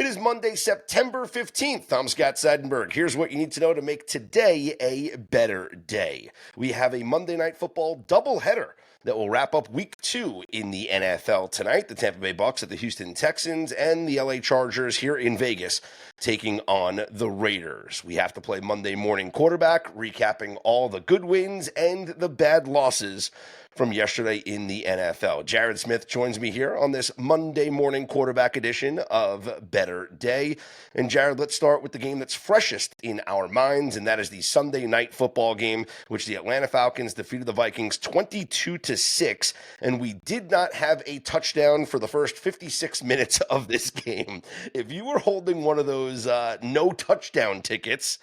It is Monday, September 15th. I'm Scott Seidenberg. Here's what you need to know to make today a better day. We have a Monday Night Football doubleheader that will wrap up week 2 in the NFL tonight. The Tampa Bay Bucks at the Houston Texans and the LA Chargers here in Vegas taking on the Raiders. We have to play Monday morning quarterback, recapping all the good wins and the bad losses from yesterday in the NFL. Jared Smith joins me here on this Monday morning quarterback edition of Better Day. And Jared, let's start with the game that's freshest in our minds, and that is the Sunday night football game, which the Atlanta Falcons defeated the Vikings 22-6, and we did not have a touchdown for the first 56 minutes of this game. If you were holding one of those no touchdown tickets,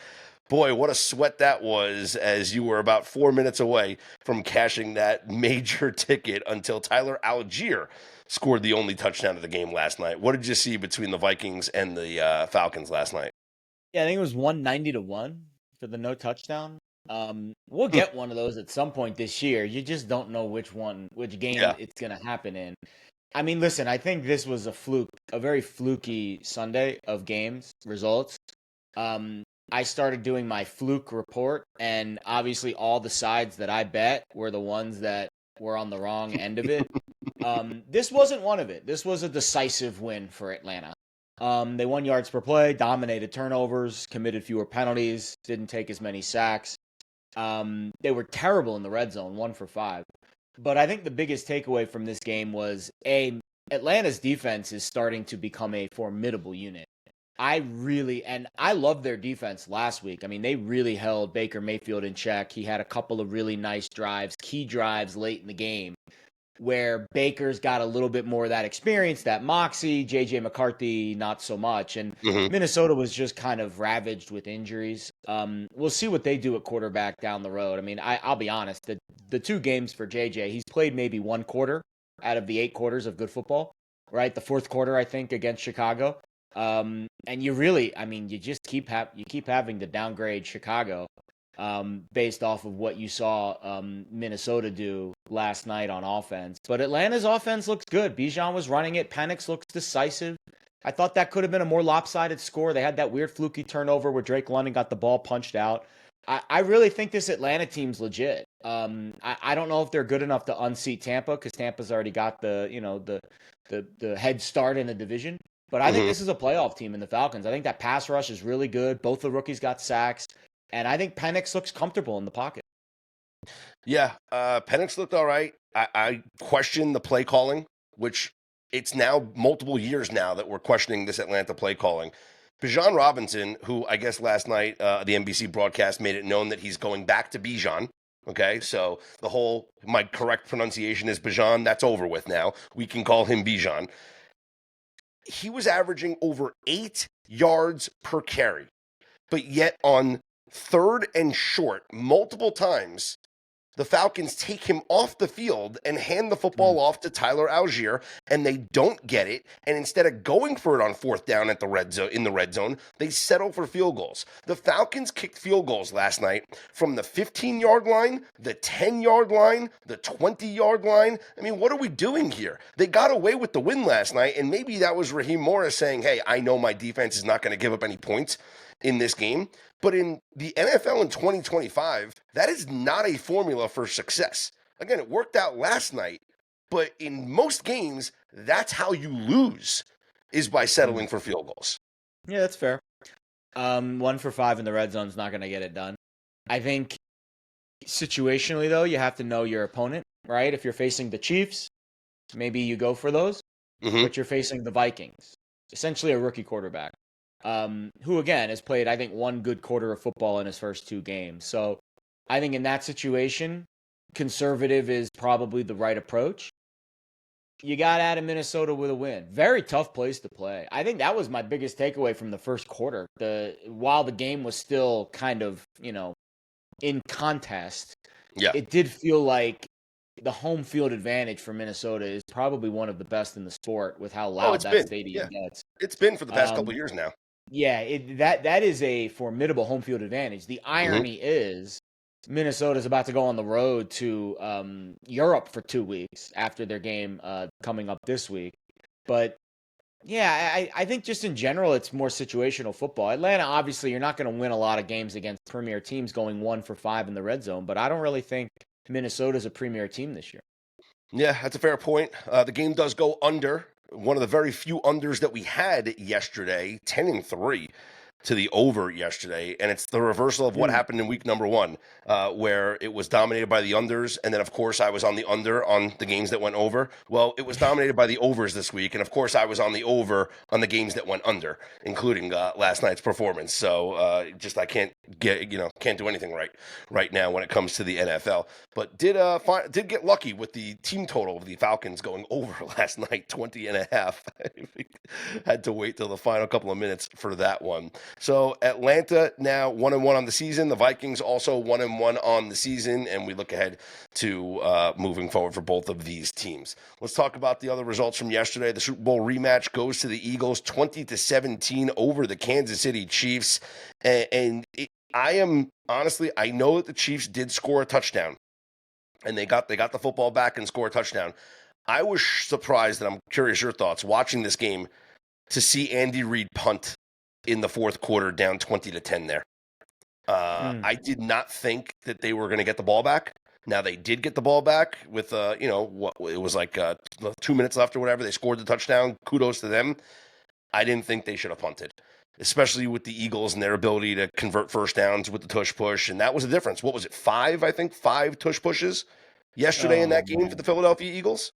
boy, what a sweat that was as you were about 4 minutes away from cashing that major ticket until Tyler Algier scored the only touchdown of the game last night. What did you see between the Vikings and the Falcons last night? Yeah, I think it was 190-1 for the no touchdown. We'll get one of those at some point this year. You just don't know which game it's going to happen in. I mean, listen, I think this was a very fluky Sunday of games results. I started doing my fluke report, and obviously all the sides that I bet were the ones that were on the wrong end of it. This wasn't one of it. This was a decisive win for Atlanta. They won yards per play, dominated turnovers, committed fewer penalties, didn't take as many sacks. They were terrible in the red zone, 1 for 5. But I think the biggest takeaway from this game was, Atlanta's defense is starting to become a formidable unit. I love their defense last week. I mean, they really held Baker Mayfield in check. He had a couple of really nice drives, key drives late in the game, where Baker's got a little bit more of that experience, that moxie. J.J. McCarthy, not so much. And Minnesota was just kind of ravaged with injuries. We'll see what they do at quarterback down the road. I mean, I'll be honest, the 2 games for J.J., he's played maybe 1 quarter out of the 8 quarters of good football, right? The 4th quarter, I think, against Chicago. And you just keep having to downgrade Chicago based off of what you saw Minnesota do last night on offense. But Atlanta's offense looks good. Bijan was running it. Penix looks decisive. I thought that could have been a more lopsided score. They had that weird fluky turnover where Drake London got the ball punched out. I really think this Atlanta team's legit. I don't know if they're good enough to unseat Tampa, because Tampa's already got the head start in the division. But I think this is a playoff team in the Falcons. I think that pass rush is really good. Both the rookies got sacks. And I think Penix looks comfortable in the pocket. Yeah, Penix looked all right. I question the play calling, which it's now multiple years now that we're questioning this Atlanta play calling. Bijan Robinson, who I guess last night the NBC broadcast made it known that he's going back to Bijan. Okay, so my correct pronunciation is Bijan. That's over with now. We can call him Bijan. He was averaging over 8 yards per carry, but yet on 3rd and short, multiple times, the Falcons take him off the field and hand the football off to Tyler Algier, and they don't get it. And instead of going for it on 4th down at the red zone, they settle for field goals. The Falcons kicked field goals last night from the 15-yard line, the 10-yard line, the 20-yard line. I mean, what are we doing here? They got away with the win last night, and maybe that was Raheem Morris saying, hey, I know my defense is not going to give up any points in this game. But in the NFL in 2025, that is not a formula for success. Again, it worked out last night, but in most games, that's how you lose, is by settling for field goals. Yeah, that's fair. 1 for 5 in the red zone is not going to get it done. I think situationally, though, you have to know your opponent, right? If you're facing the Chiefs, maybe you go for those, but you're facing the Vikings, essentially a rookie quarterback. Who, again, has played, I think, 1 good quarter of football in his first 2 games. So I think in that situation, conservative is probably the right approach. You got out of Minnesota with a win. Very tough place to play. I think that was my biggest takeaway from the first quarter. While the game was still kind of, in contest, it did feel like the home field advantage for Minnesota is probably one of the best in the sport with how loud stadium gets. It's been for the past couple of years now. Yeah, that is a formidable home field advantage. The irony is Minnesota's about to go on the road to Europe for 2 weeks after their game coming up this week. But Yeah, I think just in general, it's more situational football. Atlanta, obviously, you're not going to win a lot of games against premier teams going 1 for 5 in the red zone, but I don't really think Minnesota's a premier team this year. Yeah, that's a fair point. The game does go under. One of the very few unders that we had yesterday, 10-3 to the over yesterday, and it's the reversal of what Hmm. happened in week number one, where it was dominated by the unders, and then of course I was on the under on the games that went over. Well, it was dominated by the overs this week, and of course I was on the over on the games that went under, including last night's performance. So just I can't do anything right now when it comes to the NFL. But did get lucky with the team total of the Falcons going over last night, 20.5. Had to wait till the final couple of minutes for that one. So Atlanta now 1-1 on the season. The Vikings also 1-1 on the season, and we look ahead to moving forward for both of these teams. Let's talk about the other results from yesterday. The Super Bowl rematch goes to the Eagles, 20-17 over the Kansas City Chiefs, I am honestly, I know that the Chiefs did score a touchdown, and they got the football back and score a touchdown. I was surprised, and I'm curious your thoughts watching this game to see Andy Reid punt in the fourth quarter down 20-10 there. I did not think that they were going to get the ball back. Now they did get the ball back with what it was like 2 minutes left or whatever. They scored the touchdown. Kudos to them. I didn't think they should have punted, especially with the Eagles and their ability to convert first downs with the tush push, and that was the difference. What was it? 5, I think, 5 tush pushes yesterday in Oh that game for man, the Philadelphia Eagles.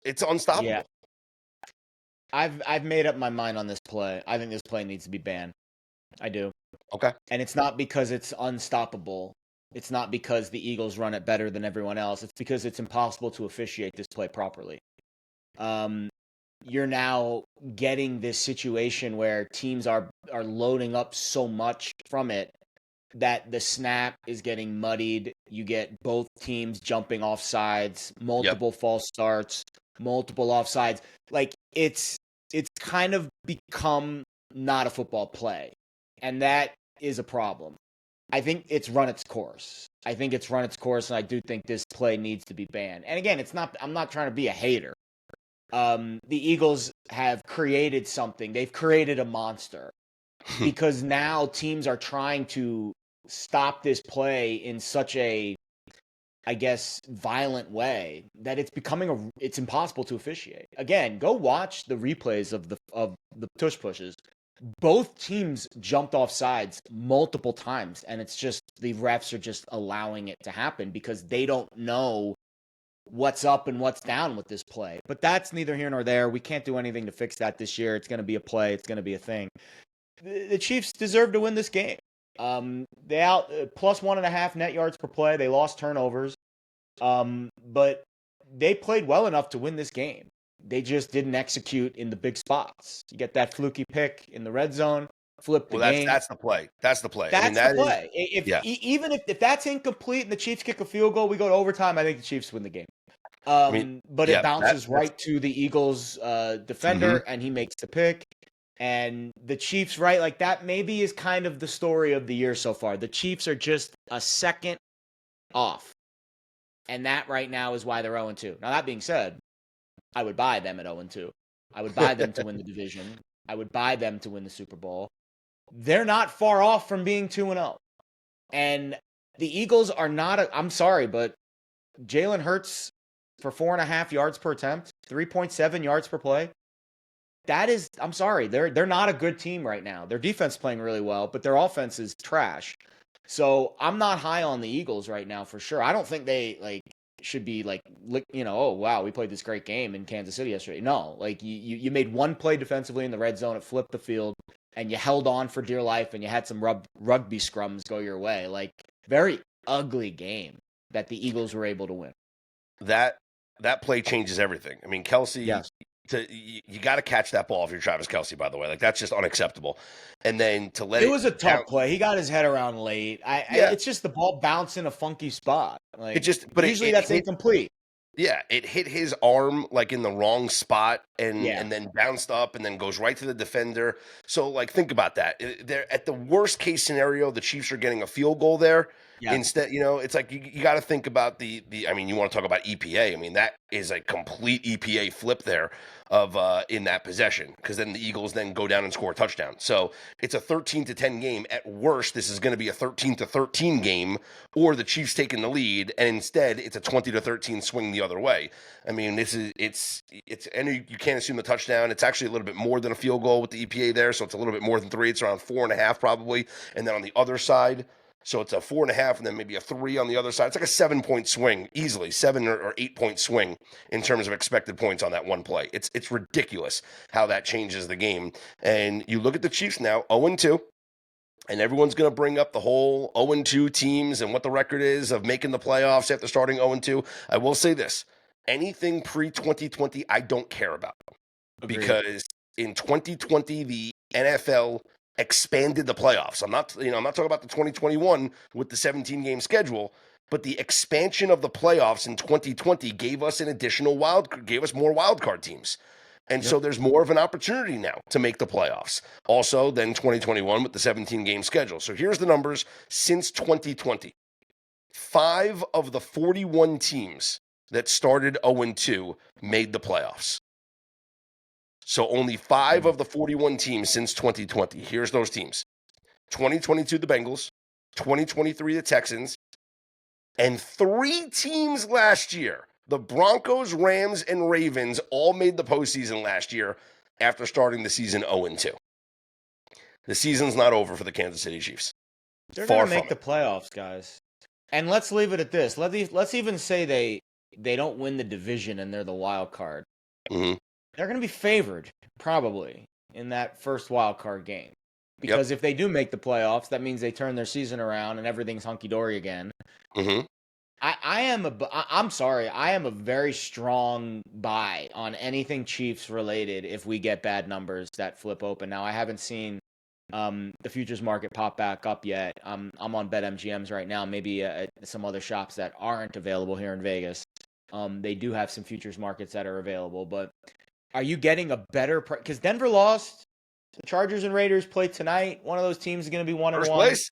It's yeah. unstoppable. I've made up my mind on this play. I think this play needs to be banned. I do. Okay. And it's not because it's unstoppable. It's not because the Eagles run it better than everyone else. It's because it's impossible to officiate this play properly. Um, you're now getting this situation where teams are loading up so much from it that the snap is getting muddied. You get both teams jumping off sides, Yep. multiple false starts, multiple offsides. Like it's kind of become not a football play. And that is a problem. I think it's run its course. I think it's run its course, and I do think this play needs to be banned. And again, it's not. I'm not trying to be a hater. The Eagles have created something. They've created a monster because now teams are trying to stop this play in such a, I guess, violent way that it's impossible to officiate. Again, go watch the replays of the tush pushes. Both teams jumped off sides multiple times, and it's just the refs are just allowing it to happen because they don't know what's up and what's down with this play. But that's neither here nor there. We can't do anything to fix that this year. It's going to be a play. It's going to be a thing. The Chiefs deserve to win this game. They out plus 1.5 net yards per play. They lost turnovers, but they played well enough to win this game. They just didn't execute in the big spots. You get that fluky pick in the red zone, flip the Well, game. that's the play. That's the play. I mean, That's the that is play. yeah. Even if that's incomplete and the Chiefs kick a field goal, we go to overtime. I think the Chiefs win the game. I mean, But it yeah. bounces That's right to the Eagles defender, mhm. and he makes the pick. And the Chiefs, right, like that maybe is kind of the story of the year so far. The Chiefs are just a second off. And that right now is why they're 0-2. Now, that being said, I would buy them at 0-2. I would buy them to win the division. I would buy them to win the Super Bowl. They're not far off from being 2-0. And the Eagles are not I'm sorry, but Jalen Hurts for 4.5 yards per attempt, 3.7 yards per play. That is, I'm sorry, they're not a good team right now. Their defense playing really well, but their offense is trash. So I'm not high on the Eagles right now for sure. I don't think they should be oh wow, we played this great game in Kansas City yesterday. No, like you made one play defensively in the red zone, it flipped the field, and you held on for dear life, and you had some rugby scrums go your way. Like very ugly game that the Eagles were able to win. That play changes everything. I mean, Kelsey. Yes. You got to catch that ball if you're Travis Kelsey, by the way. Like, that's just unacceptable. And then to let It it was a down. tough play. He got his head around late. Yeah. It's just the ball bounced in a funky spot. It just, but Usually it that's hit, incomplete. yeah, it hit his arm like in the wrong spot Yeah. and then bounced up and then goes right to the defender. So, like, think about that. They're at the worst case scenario, the Chiefs are getting a field goal there. Yeah. Instead, it's like you got to think about I mean, you want to talk about EPA. I mean, that is a complete EPA flip there of in that possession, because then the Eagles then go down and score a touchdown. So it's a 13-10 game. At worst, this is going to be a 13-13 game, or the Chiefs taking the lead, and instead it's a 20-13 swing the other way. I mean, it's and you can't assume the touchdown. It's actually a little bit more than a field goal with the EPA there, so it's a little bit more than 3. It's around 4.5 probably, and then on the other side. So it's a 4.5 and then maybe a 3 on the other side. It's like a 7-point swing, easily 7 or 8-point swing in terms of expected points on that one play. It's ridiculous how that changes the game. And you look at the Chiefs now, 0-2, and everyone's going to bring up the whole 0-2 teams and what the record is of making the playoffs after starting 0-2. I will say this: anything pre-2020, I don't care about. Agreed. Because in 2020, the NFL expanded the playoffs. I'm not talking about the 2021 with the 17-game schedule, but the expansion of the playoffs in 2020 gave us more wild card teams. And so there's more of an opportunity now to make the playoffs. Also, then 2021 with the 17-game schedule. So here's the numbers since 2020. 5 of the 41 teams that started 0-2 made the playoffs. So only 5 of the 41 teams since 2020. Here's those teams. 2022, the Bengals. 2023, the Texans. And 3 teams last year, the Broncos, Rams, and Ravens, all made the postseason last year after starting the season 0-2. The season's not over for the Kansas City Chiefs. They're going to make the playoffs, guys. And let's leave it at this. Let's even say they don't win the division and they're the wild card. Mm-hmm. They're going to be favored, probably, in that first wild card game. Because if they do make the playoffs, that means they turn their season around and everything's hunky-dory again. Mm-hmm. I'm sorry. I am a very strong buy on anything Chiefs related if we get bad numbers that flip open. Now, I haven't seen the futures market pop back up yet. I'm on BetMGMs right now, maybe some other shops that aren't available here in Vegas. They do have some futures markets that are available, but are you getting a better price? Because Denver lost. The Chargers and Raiders play tonight. One of those teams is going to be 1-1. First place?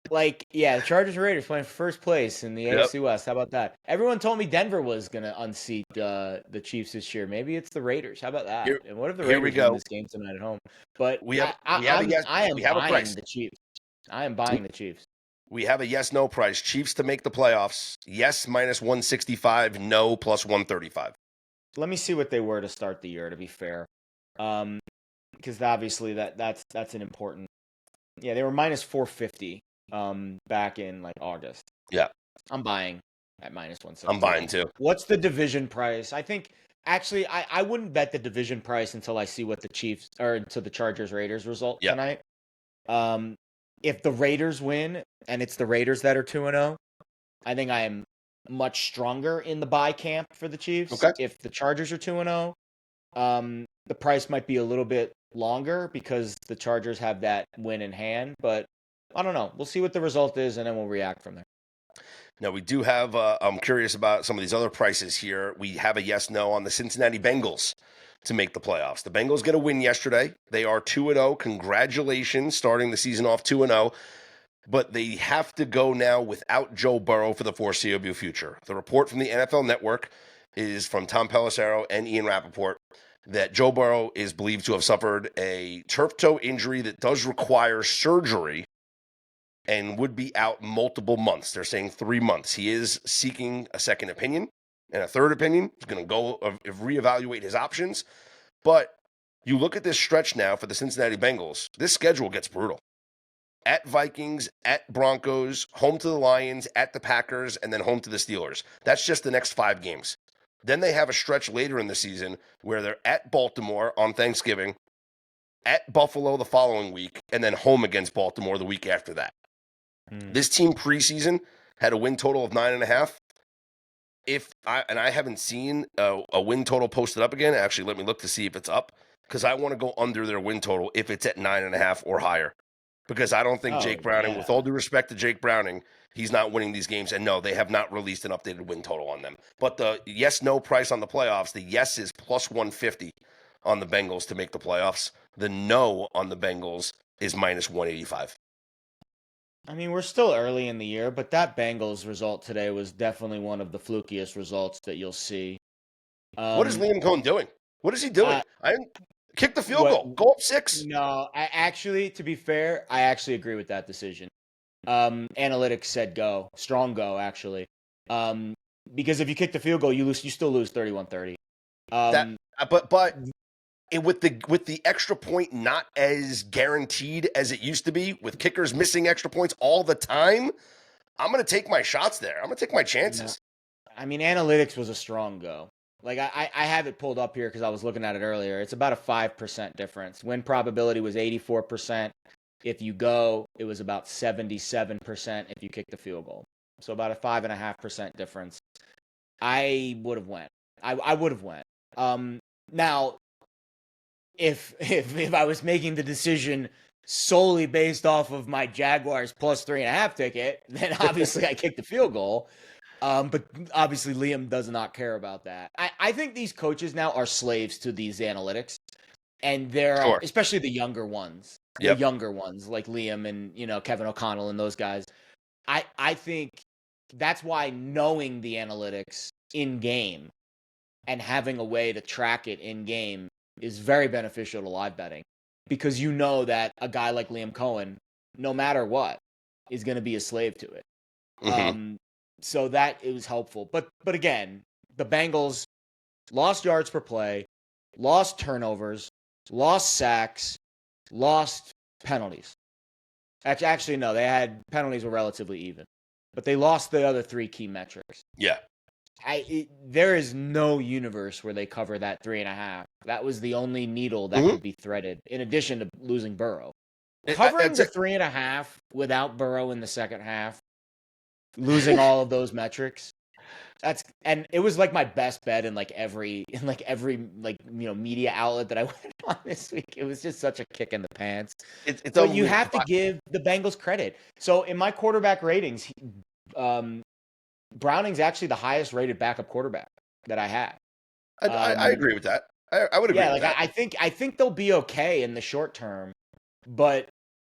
The Chargers and Raiders playing for first place in the AFC West. How about that? Everyone told me Denver was going to unseat the Chiefs this year. Maybe it's the Raiders. How about that? And what if the Raiders win this game tonight at home? But I am buying the Chiefs. I am buying the Chiefs. We have a yes-no price. Chiefs to make the playoffs. Yes, -165. No, +135. Let me see what they were to start the year, to be fair. Because obviously that's an important. Yeah, they were -450 back in August. Yeah. I'm buying at -160. I'm buying too. What's the division price? I think actually I wouldn't bet the division price until I see what the Chiefs or until the Chargers Raiders result tonight. If the Raiders win and it's the Raiders that are 2-0, I think I am much stronger in the buy camp for the Chiefs. Okay. If the Chargers are 2-0, the price might be a little bit longer because the Chargers have that win in hand, but I don't know. We'll see what the result is, and then we'll react from there. Now, we do have, I'm curious about some of these other prices here. We have a yes-no on the Cincinnati Bengals to make the playoffs. The Bengals get a win yesterday. They are 2-0. Congratulations, starting the season off 2-0. But they have to go now without Joe Burrow for the foreseeable future. The report from the NFL Network is from Tom Pelissero and Ian Rappaport that Joe Burrow is believed to have suffered a turf toe injury that does require surgery and would be out multiple months. They're saying 3 months. He is seeking a second opinion and a third opinion. He's going to go reevaluate his options. But you look at this stretch now for the Cincinnati Bengals, this schedule gets brutal. At Vikings, at Broncos, home to the Lions, at the Packers, and then home to the Steelers. That's just the next 5 games. Then they have a stretch later in the season where they're at Baltimore on Thanksgiving, at Buffalo the following week, and then home against Baltimore the week after that. This team preseason had a win total of 9.5. I haven't seen a win total posted up again. Actually, let me look to see if it's up, because I want to go under their win total if it's at 9.5 or higher. Because I don't think Jake Browning, with all due respect to Jake Browning, he's not winning these games. And no, they have not released an updated win total on them. But the yes-no price on the playoffs, the yes is +150 on the Bengals to make the playoffs. The no on the Bengals is -185. I mean, we're still early in the year, but that Bengals result today was definitely one of the flukiest results that you'll see. What is Liam Cohen doing? What is he doing? Uh, I kick the field what? goal. Go up 6. No, I actually, to be fair, I actually agree with that decision. Analytics said go, strong go, actually. Um, because if you kick the field goal, you still lose 31-30. That, but with the extra point not as guaranteed as it used to be, with kickers missing extra points all the time, I'm going to take my shots there. I'm going to take my chances. I mean, analytics was a strong go. Like I have it pulled up here because I was looking at it earlier. It's about a 5% difference. Win probability was 84%. If you go, it was about 77% if you kick the field goal. So about a 5.5% difference. I would have went. I would have went. Now, if I was making the decision solely based off of my Jaguars plus 3.5 ticket, then obviously I kicked the field goal. But obviously Liam does not care about that. I think these coaches now are slaves to these analytics, and they're Sure. especially the younger ones, Yep. the younger ones like Liam and Kevin O'Connell and those guys. I think that's why knowing the analytics in game and having a way to track it in game is very beneficial to live betting, because you know that a guy like Liam Cohen, no matter what, is going to be a slave to it. Mm-hmm. So that it was helpful. But again, the Bengals lost yards per play, lost turnovers, lost sacks, lost penalties. Actually, no, they had penalties were relatively even, but they lost the other 3 key metrics. Yeah. There is no universe where they cover that 3.5. That was the only needle that could be threaded, in addition to losing Burrow. Covering the 3.5 without Burrow in the second half, losing all of those metrics. And it was like my best bet in every media outlet that I went on this week. It was just such a kick in the pants. So you have to give the Bengals credit. So in my quarterback ratings, Browning's actually the highest rated backup quarterback that I have. I agree with that. I would agree with that. I think they'll be okay in the short term, but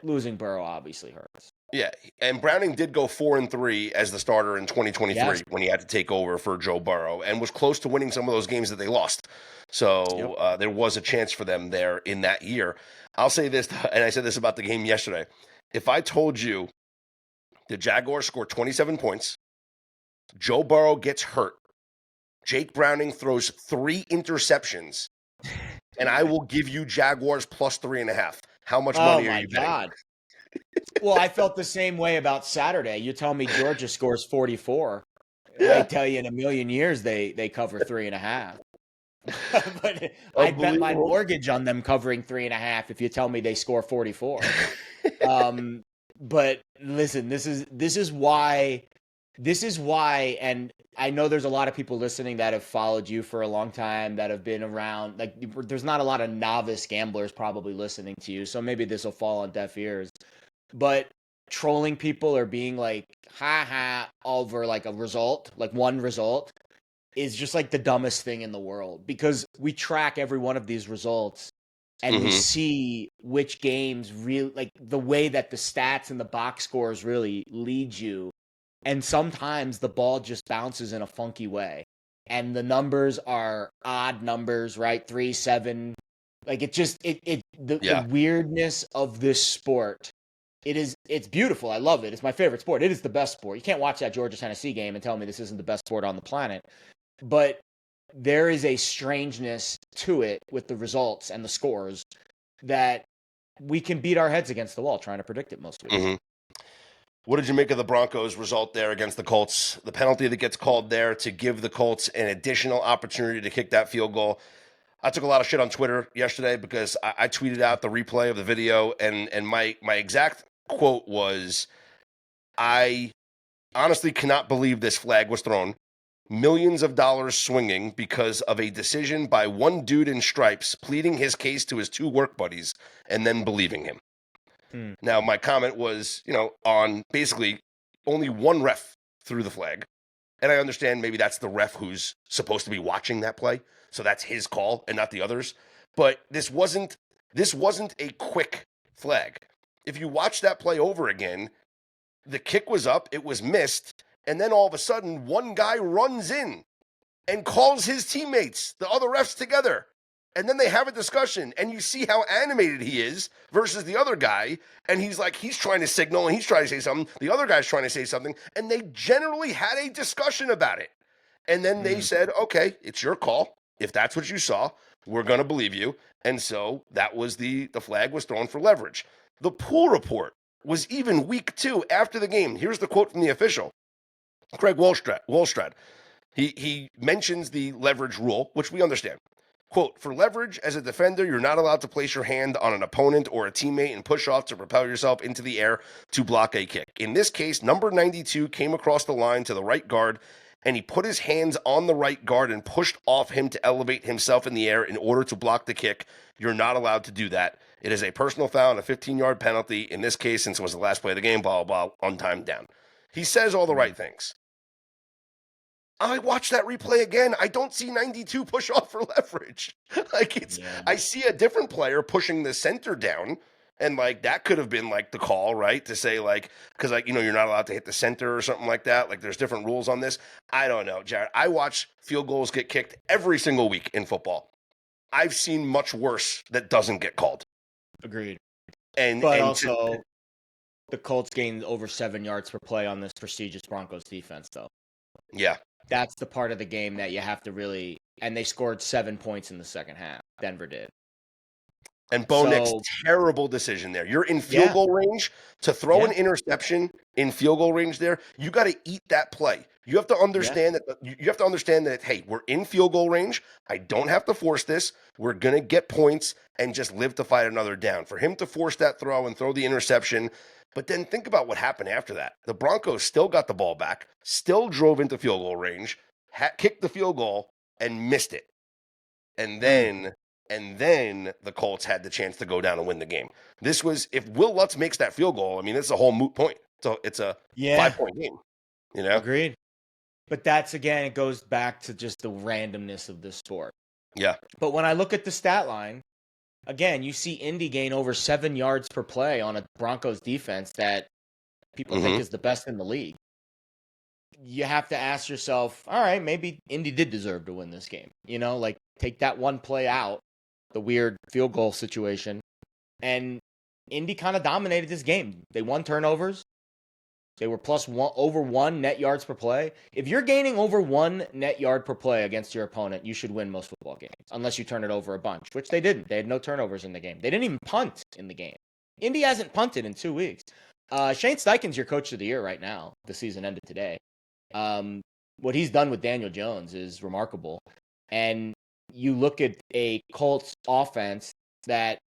losing Burrow obviously hurts. Yeah, and Browning did go 4-3 as the starter in 2023 when he had to take over for Joe Burrow, and was close to winning some of those games that they lost. So there was a chance for them there in that year. I'll say this, and I said this about the game yesterday. If I told you the Jaguars score 27 points, Joe Burrow gets hurt, Jake Browning throws 3 interceptions, and I will give you Jaguars plus 3.5. How much money are you betting? Oh, my God. Well, I felt the same way about Saturday. You tell me Georgia scores 44. Yeah. I tell you in a million years they cover 3.5. But I bet my mortgage on them covering 3.5 if you tell me they score 44. But listen, this is why, and I know there's a lot of people listening that have followed you for a long time, that have been around. Like, there's not a lot of novice gamblers probably listening to you, so maybe this will fall on deaf ears. But trolling people or being like, ha over like a result, like one result, is just like the dumbest thing in the world, because we track every one of these results and we see which games really, like the way that the stats and the box scores really lead you. And sometimes the ball just bounces in a funky way. And the numbers are odd numbers, right? 3, 7. Like the weirdness of this sport. It's beautiful. I love it. It's my favorite sport. It is the best sport. You can't watch that Georgia-Tennessee game and tell me this isn't the best sport on the planet. But there is a strangeness to it with the results and the scores that we can beat our heads against the wall trying to predict it most weeks. Mm-hmm. What did you make of the Broncos' result there against the Colts? The penalty that gets called there to give the Colts an additional opportunity to kick that field goal. I took a lot of shit on Twitter yesterday because I tweeted out the replay of the video, and my exact quote was, I honestly cannot believe this flag was thrown. Millions of dollars swinging because of a decision by one dude in stripes pleading his case to his 2 work buddies and then believing him. Now, my comment was, on basically only one ref threw the flag. And I understand maybe that's the ref who's supposed to be watching that play, so that's his call and not the others. But this wasn't a quick flag. If you watch that play over again, the kick was up, it was missed, and then all of a sudden, one guy runs in and calls his teammates, the other refs, together. And then they have a discussion, and you see how animated he is versus the other guy. And he's trying to signal and he's trying to say something. The other guy's trying to say something. And they generally had a discussion about it. And then they said, okay, it's your call. If that's what you saw, we're going to believe you. And so that was the flag was thrown for leverage. The pool report was even weak too after the game. Here's the quote from the official, Craig Wallstrad. He mentions the leverage rule, which we understand. Quote, for leverage, as a defender, you're not allowed to place your hand on an opponent or a teammate and push off to propel yourself into the air to block a kick. In this case, number 92 came across the line to the right guard, and he put his hands on the right guard and pushed off him to elevate himself in the air in order to block the kick. You're not allowed to do that. It is a personal foul and a 15-yard penalty. In this case, since it was the last play of the game, blah, blah, blah, on time down. He says all the right things. I watch that replay again. I don't see 92 push off for leverage. I see a different player pushing the center down, and that could have been the call, right? To say because you're not allowed to hit the center or something like that. There's different rules on this. I don't know, Jared. I watch field goals get kicked every single week in football. I've seen much worse that doesn't get called. Agreed. But also, the Colts gained over 7 yards per play on this prestigious Broncos defense, though. Yeah. That's the part of the game that you have to really – and they scored 7 points in the second half. Denver did. And Bo Nix's terrible decision there. You're in field goal range. To throw an interception in field goal range there, you got to eat that play. You have to understand that hey, we're in field goal range. I don't have to force this. We're going to get points and just live to fight another down. For him to force that throw and throw the interception, but then think about what happened after that. The Broncos still got the ball back, still drove into field goal range, kicked the field goal, and missed it. And then the Colts had the chance to go down and win the game. This was, if Will Lutz makes that field goal, I mean, it's a whole moot point. So it's a 5-point game. Agreed. But that's, again, it goes back to just the randomness of this sport. Yeah. But when I look at the stat line, again, you see Indy gain over 7 yards per play on a Broncos defense that people think is the best in the league. You have to ask yourself, all right, maybe Indy did deserve to win this game. Take that one play out, the weird field goal situation, and Indy kind of dominated this game. They won turnovers. They were over 1 net yards per play. If you're gaining over 1 net yard per play against your opponent, you should win most football games, unless you turn it over a bunch, which they didn't. They had no turnovers in the game. They didn't even punt in the game. Indy hasn't punted in 2 weeks. Shane Steichen's your coach of the year right now. The season ended today. What he's done with Daniel Jones is remarkable. And you look at a Colts offense that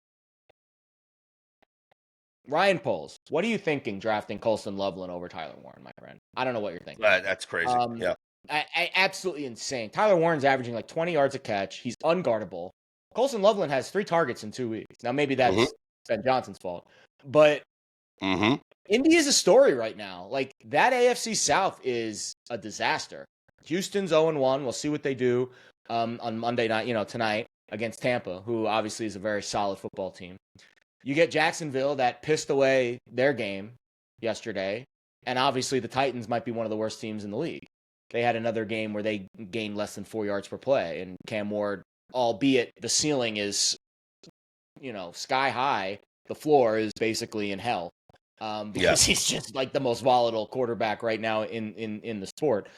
Ryan Poles, what are you thinking drafting Colson Loveland over Tyler Warren, my friend? I don't know what you're thinking. That's crazy. Yeah. I absolutely insane. Tyler Warren's averaging 20 yards a catch. He's unguardable. Colson Loveland has 3 targets in 2 weeks. Now, maybe that's Ben Johnson's fault. But Indy is a story right now. That AFC South is a disaster. Houston's 0-1. We'll see what they do on Monday night, tonight against Tampa, who obviously is a very solid football team. You get Jacksonville that pissed away their game yesterday, and obviously the Titans might be one of the worst teams in the league. They had another game where they gained less than 4 yards per play, and Cam Ward, albeit the ceiling is, sky high, the floor is basically in hell because he's just the most volatile quarterback right now in the sport.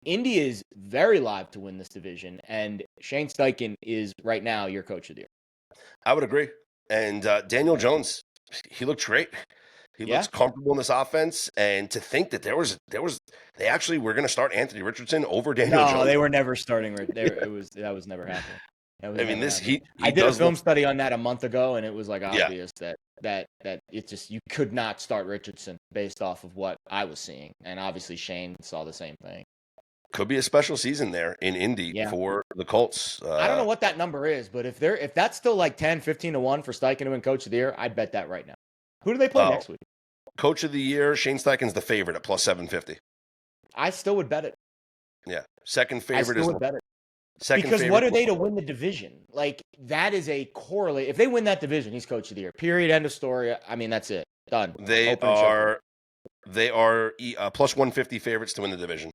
Indy is very live to win this division, and Shane Steichen is right now your coach of the year. I would agree. And Daniel Jones, he looked great. He looks comfortable in this offense. And to think that they actually were going to start Anthony Richardson over Daniel Jones. No, they were never starting. That was never happening. I did a film study on that a month ago, and it was obvious that it's just, you could not start Richardson based off of what I was seeing. And obviously Shane saw the same thing. Could be a special season there in Indy for the Colts. I don't know what that number is, but if that's still 10, 15-1 for Steichen to win Coach of the Year, I'd bet that right now. Who do they play next week? Coach of the Year, Shane Steichen's the favorite at plus 750. I still would bet it. Yeah, second favorite is. Would bet it. Second because favorite, what are they to win the division? That is a correlate. If they win that division, he's Coach of the Year. Period. End of story. I mean, that's it. Done. They are plus 150 favorites to win the division.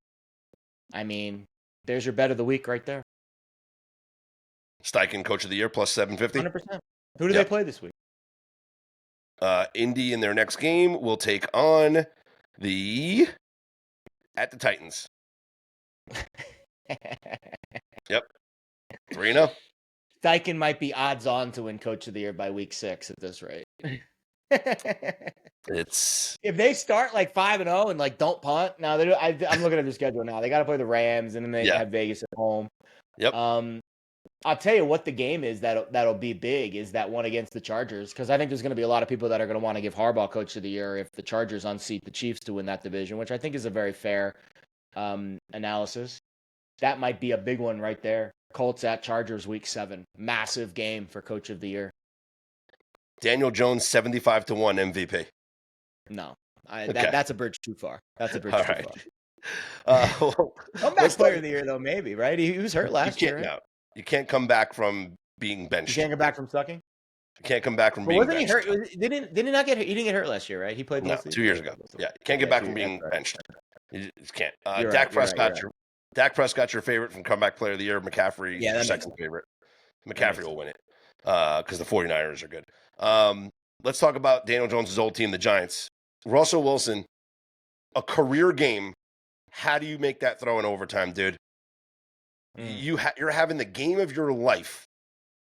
I mean, there's your bet of the week right there. Steichen, Coach of the Year, plus 750. 100%. Who do they play this week? Indy in their next game will take on at the Titans. Yep. 3-0. Steichen might be odds on to win Coach of the Year by week 6 at this rate. It's if they start like 5-0 and like don't punt. Now I'm looking at their schedule now. They got to play the Rams and then they have Vegas at home. Yep. I'll tell you what the game is that'll be big is that one against the Chargers, because I think there's going to be a lot of people that are going to want to give Harbaugh Coach of the Year if the Chargers unseat the Chiefs to win that division, which I think is a very fair analysis. That might be a big one right there. Colts at Chargers week 7. Massive game for Coach of the Year. Daniel Jones 75-1 MVP. No, that's a bridge too far. That's a bridge too far. Comeback player of the year though, maybe, right? He was hurt last year. Right? No, you can't come back from being benched. You can't come back from sucking. You can't come back from being benched. He hurt? Did he not get hurt? He didn't get hurt last year, right? He played 2 years ago. Yeah, you can't get back from being benched. You just can't. Dak Prescott, your favorite from comeback player of the year. McCaffrey, your second favorite. McCaffrey will win it because the 49ers are good. Let's talk about Daniel Jones' old team, the Giants. Russell Wilson, a career game. How do you make that throw in overtime, dude? You're having the game of your life,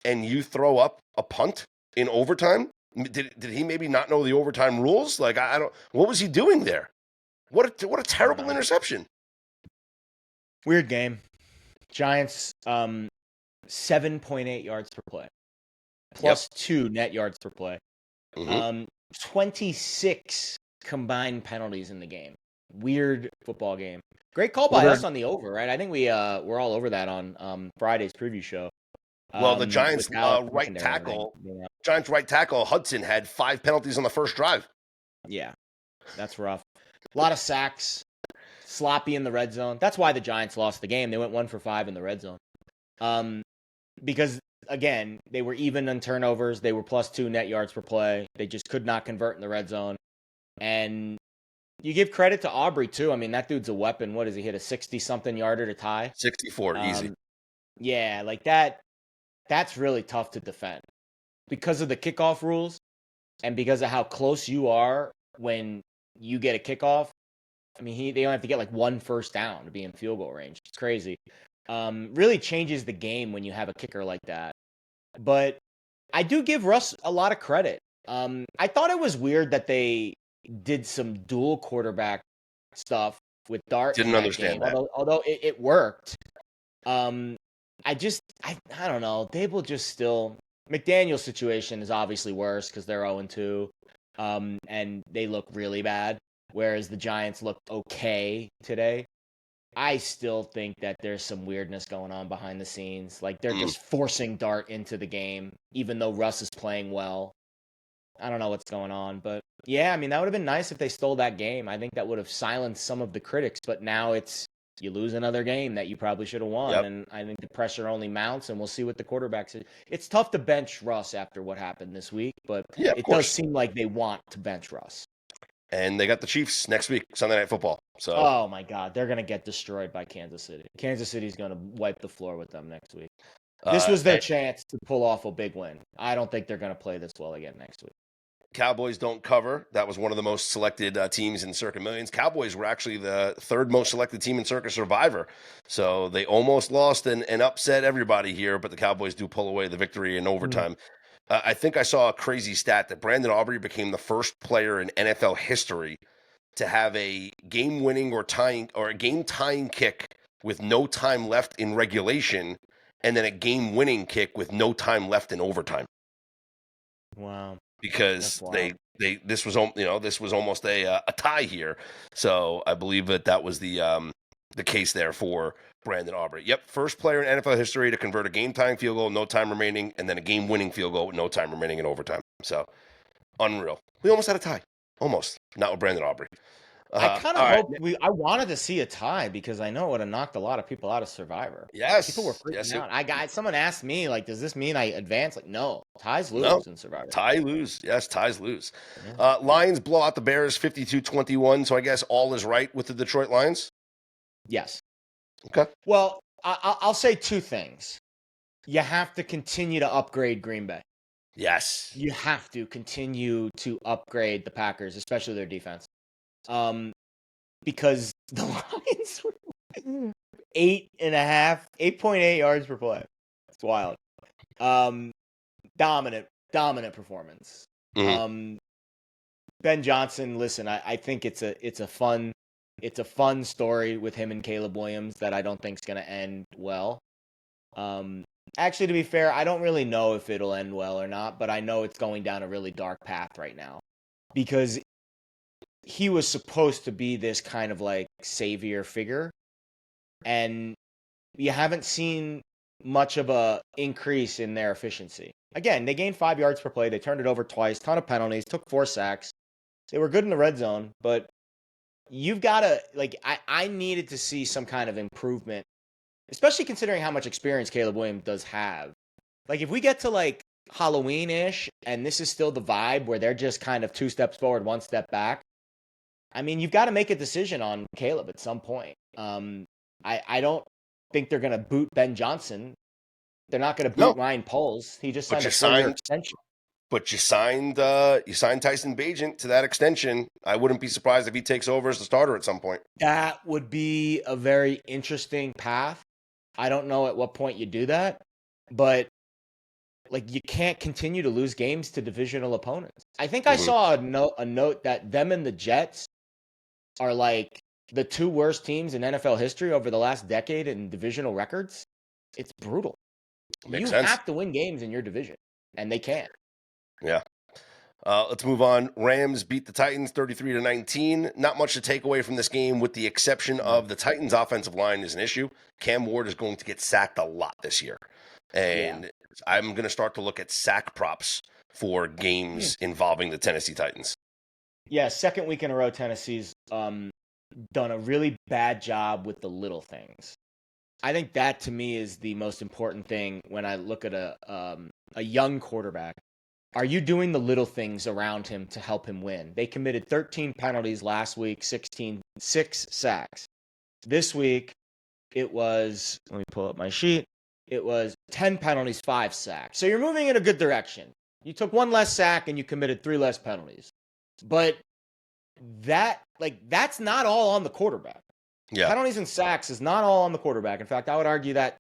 and you throw up a punt in overtime? Did he maybe not know the overtime rules? Like I don't. What was he doing there? What a terrible interception. Weird game. Giants 7.8 yards per play, plus 2 net yards per play. 26 combined penalties in the game. Weird football game. Great call by us on the over, right? I think we're all over that on Friday's preview show. Well, the Giants right tackle Hudson had 5 penalties on the first drive. Yeah, that's rough. A lot of sacks, sloppy in the red zone. That's why the Giants lost the game. They went 1 for 5 in the red zone. Because again, they were even on turnovers. They were plus 2 net yards per play. They just could not convert in the red zone. And you give credit to Aubrey, too. I mean, that dude's a weapon. What does he hit? A 60-something yarder to tie? 64, easy. Yeah, like that's really tough to defend. Because of the kickoff rules and because of how close you are when you get a kickoff. I mean, they only have to get like 1 first down to be in field goal range. It's crazy. Really changes the game when you have a kicker like that. But I do give Russ a lot of credit. I thought it was weird that they did some dual quarterback stuff with Dart. Didn't understand that. Although it worked. I don't know. Dable just still... McDaniel's situation is obviously worse because they're 0-2. And they look really bad. Whereas the Giants looked okay today. I still think that there's some weirdness going on behind the scenes. Like, they're just forcing Dart into the game, even though Russ is playing well. I don't know what's going on. But, yeah, I mean, that would have been nice if they stole that game. I think that would have silenced some of the critics. But now you lose another game that you probably should have won. Yep. And I think the pressure only mounts, and we'll see what the quarterbacks... It's tough to bench Russ after what happened this week, but it does seem like they want to bench Russ. And they got the Chiefs next week, Sunday Night Football. So, oh my God, they're gonna get destroyed by Kansas City. Kansas City's gonna wipe the floor with them next week. This was their chance to pull off a big win. I don't think they're gonna play this well again next week. Cowboys don't cover. That was one of the most selected teams in Circa Millions. Cowboys were actually the 3rd most selected team in Circa Survivor. So they almost lost and upset everybody here, but the Cowboys do pull away the victory in overtime. I think I saw a crazy stat that Brandon Aubrey became the first player in NFL history to have a game-winning or a game-tying kick with no time left in regulation, and then a game-winning kick with no time left in overtime. Wow! Because this was almost a tie here, so I believe that was the case there for Brandon Aubrey. Yep, first player in NFL history to convert a game-tying field goal, no time remaining, and then a game-winning field goal with no time remaining in overtime. So, unreal. We almost had a tie. Almost. Not with Brandon Aubrey. I kind of hope I wanted to see a tie because I know it would have knocked a lot of people out of Survivor. Yes. People were freaking out. Someone asked me, like, does this mean I advance? Like, no. Ties lose in Survivor. Ties lose. Yes, ties lose. Yeah. Lions blow out the Bears 52-21, so I guess all is right with the Detroit Lions? Yes. Okay. Well, I'll say 2 things. you have to continue to upgrade Green Bay. Yes. You have to continue to upgrade the Packers, especially their defense. Because the Lions were 8.8 yards per play. It's wild. Dominant performance. Mm-hmm. Ben Johnson, listen, I think it's a fun story with him and Caleb Williams that I don't think is going to end well. Actually, to be fair, I don't really know if it'll end well or not, but I know it's going down a really dark path right now because he was supposed to be this kind of like savior figure, and you haven't seen much of a increase in their efficiency. Again, they gained 5 yards per play. They turned it over twice, ton of penalties, took 4 sacks. They were good in the red zone, but you've got to, like, I needed to see some kind of improvement, especially considering how much experience Caleb Williams does have. Like, if we get to, like, Halloween-ish, and this is still the vibe where they're just kind of 2 steps forward, 1 step back, I mean, you've got to make a decision on Caleb at some point. I don't think they're going to boot Ben Johnson. They're not going to boot Ryan Poles. He just signed a 4-year extension. But you signed Tyson Bagent to that extension. I wouldn't be surprised if he takes over as the starter at some point. That would be a very interesting path. I don't know at what point you do that, but like you can't continue to lose games to divisional opponents. I think I saw a note that them and the Jets are like the 2 worst teams in NFL history over the last decade in divisional records. It's brutal. Makes sense. Have to win games in your division, and they can't. Yeah. Let's move on. Rams beat the Titans 33-19. Not much to take away from this game, with the exception of the Titans' offensive line is an issue. Cam Ward is going to get sacked a lot this year. And I'm going to start to look at sack props for games involving the Tennessee Titans. Yeah, second week in a row, Tennessee's done a really bad job with the little things. I think that, to me, is the most important thing when I look at a young quarterback. Are you doing the little things around him to help him win? They committed 13 penalties last week, 6 sacks. This week, it was, let me pull up my sheet, it was 10 penalties, 5 sacks. So you're moving in a good direction. You took 1 less sack and you committed 3 less penalties. But that's not all on the quarterback. Yeah. Penalties and sacks is not all on the quarterback. In fact, I would argue that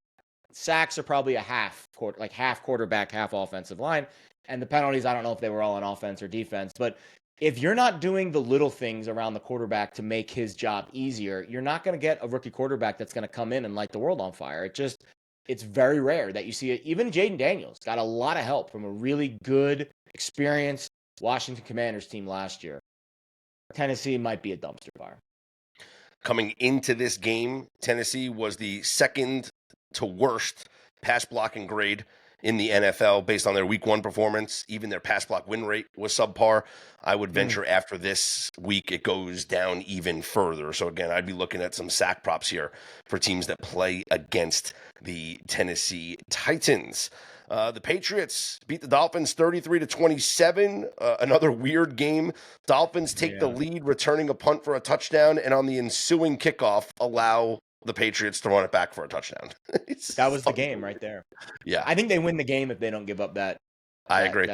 sacks are probably half quarterback, half offensive line. And the penalties, I don't know if they were all on offense or defense. But if you're not doing the little things around the quarterback to make his job easier, you're not going to get a rookie quarterback that's going to come in and light the world on fire. It's very rare that you see it. Even Jaden Daniels got a lot of help from a really good, experienced Washington Commanders team last year. Tennessee might be a dumpster fire. Coming into this game, Tennessee was the second to worst pass blocking grade in the NFL based on their week 1 performance. Even their pass block win rate was subpar. I would venture after this week it goes down even further. So again, I'd be looking at some sack props here for teams that play against the Tennessee Titans. The Patriots beat the Dolphins 33-27. Another weird game. Dolphins take the lead, returning a punt for a touchdown, and on the ensuing kickoff, allow the Patriots to run it back for a touchdown. That was the game right there. Yeah. I think they win the game if they don't give up that. I agree.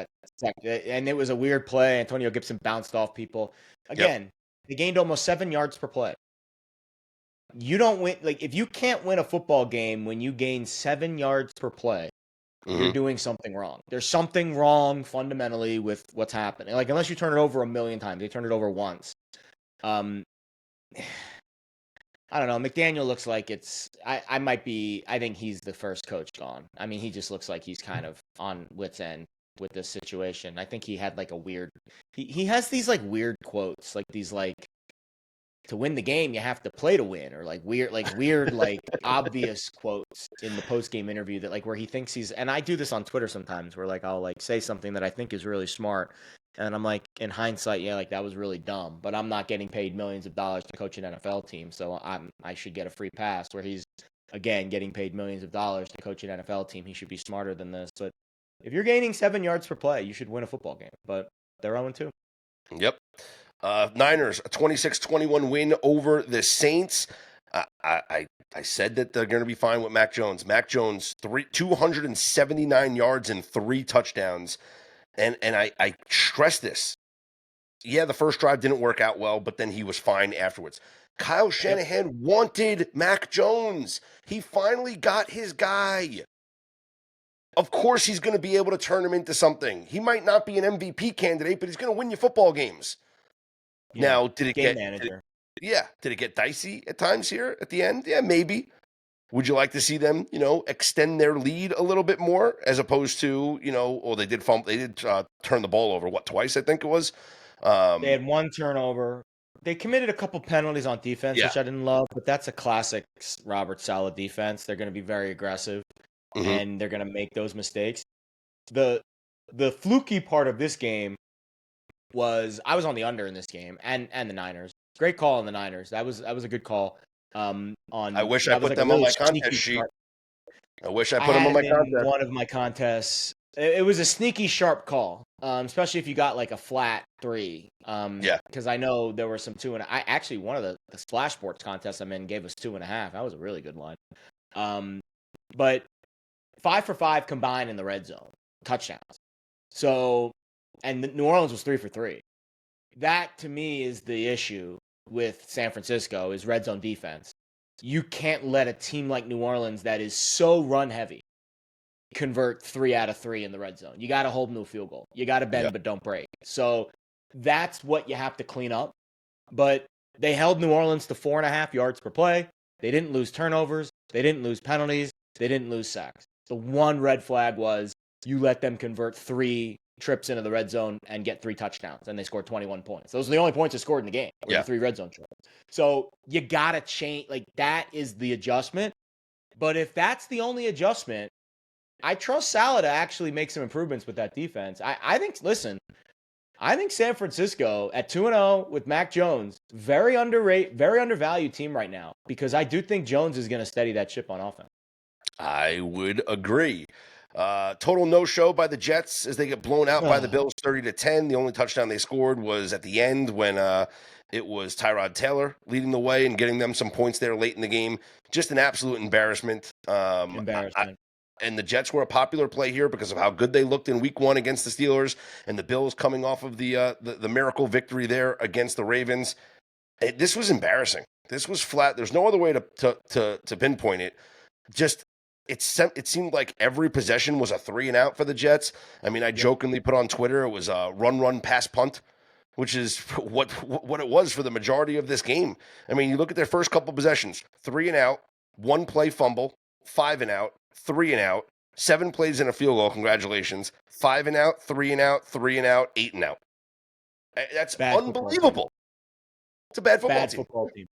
And it was a weird play. Antonio Gibson bounced off people. Again, they gained almost 7 yards per play. You don't win. Like, if you can't win a football game when you gain 7 yards per play, you're doing something wrong. There's something wrong fundamentally with what's happening. Like, unless you turn it over 1,000,000 times. They turned it over once. I don't know. McDaniel looks like I think he's the first coach gone. I mean, he just looks like he's kind of on wit's end with this situation. I think he had like a weird, he has these like weird quotes, like these like, to win the game, you have to play to win, or like weird, like obvious quotes in the post-game interview that like where he thinks he's, and I do this on Twitter sometimes where like I'll like say something that I think is really smart. And I'm like, in hindsight, yeah, like that was really dumb, but I'm not getting paid millions of dollars to coach an NFL team. So I should get a free pass, where he's again getting paid millions of dollars to coach an NFL team. He should be smarter than this. But if you're gaining 7 yards per play, you should win a football game, but they're 0-2. Yep. Niners, a 26-21 win over the Saints. I said that they're going to be fine with Mac Jones. Mac Jones, 279 yards and 3 touchdowns. And I stress this. Yeah, the first drive didn't work out well, but then he was fine afterwards. Kyle Shanahan wanted Mac Jones. He finally got his guy. Of course he's going to be able to turn him into something. He might not be an MVP candidate, but he's going to win you football games. Yeah. Now, did it Game get manager? did it get dicey at times here at the end? Yeah, maybe. Would you like to see them, extend their lead a little bit more as opposed to, they did turn the ball over, twice, I think it was. They had one turnover. They committed a couple penalties on defense, which I didn't love, but that's a classic Robert Saleh defense. They're going to be very aggressive, and they're going to make those mistakes. The fluky part of this game was I was on the under in this game, and the Niners. Great call on the Niners. That was a good call. I wish I put them on my contest sheet. I wish I put them on my contest. One of my contests. It was a sneaky sharp call, especially if you got like a flat 3. Because I know there were some 2.5. I actually one of the Splash Sports contests I'm in gave us 2.5. That was a really good line. But 5 for 5 combined in the red zone touchdowns. So, and New Orleans was 3 for 3. That to me is the issue with San Francisco is red zone defense. You can't let a team like New Orleans that is so run heavy convert 3 out of 3 in the red zone. You got to hold them to a field goal. You got to bend but don't break. So that's what you have to clean up. But they held New Orleans to 4.5 yards per play. They didn't lose turnovers. They didn't lose penalties. They didn't lose sacks. The one red flag was you let them convert 3 trips into the red zone and get 3 touchdowns, and they scored 21 points. Those are the only points they scored in the game, the 3 red zone trips. So you got to change. Like, that is the adjustment. But if that's the only adjustment, I trust Saleh to actually make some improvements with that defense. I think San Francisco at 2-0 with Mac Jones, very undervalued team right now, because I do think Jones is going to steady that ship on offense. I would agree. Total no-show by the Jets as they get blown out by the Bills 30-10. The only touchdown they scored was at the end when it was Tyrod Taylor leading the way and getting them some points there late in the game. Just an absolute embarrassment. And the Jets were a popular play here because of how good they looked in Week 1 against the Steelers, and the Bills coming off of the miracle victory there against the Ravens. This was embarrassing. This was flat. There's no other way to pinpoint it. Just it seemed like every possession was a 3-and-out for the Jets. I mean, I jokingly put on Twitter it was a run, pass, punt, which is what it was for the majority of this game. I mean, you look at their first couple possessions: 3-and-out, 1 play fumble, 5-and-out, 3-and-out, 7 plays in a field goal. Congratulations. 5-and-out, 3-and-out, 3-and-out, 8-and-out. That's bad unbelievable. It's a bad football team.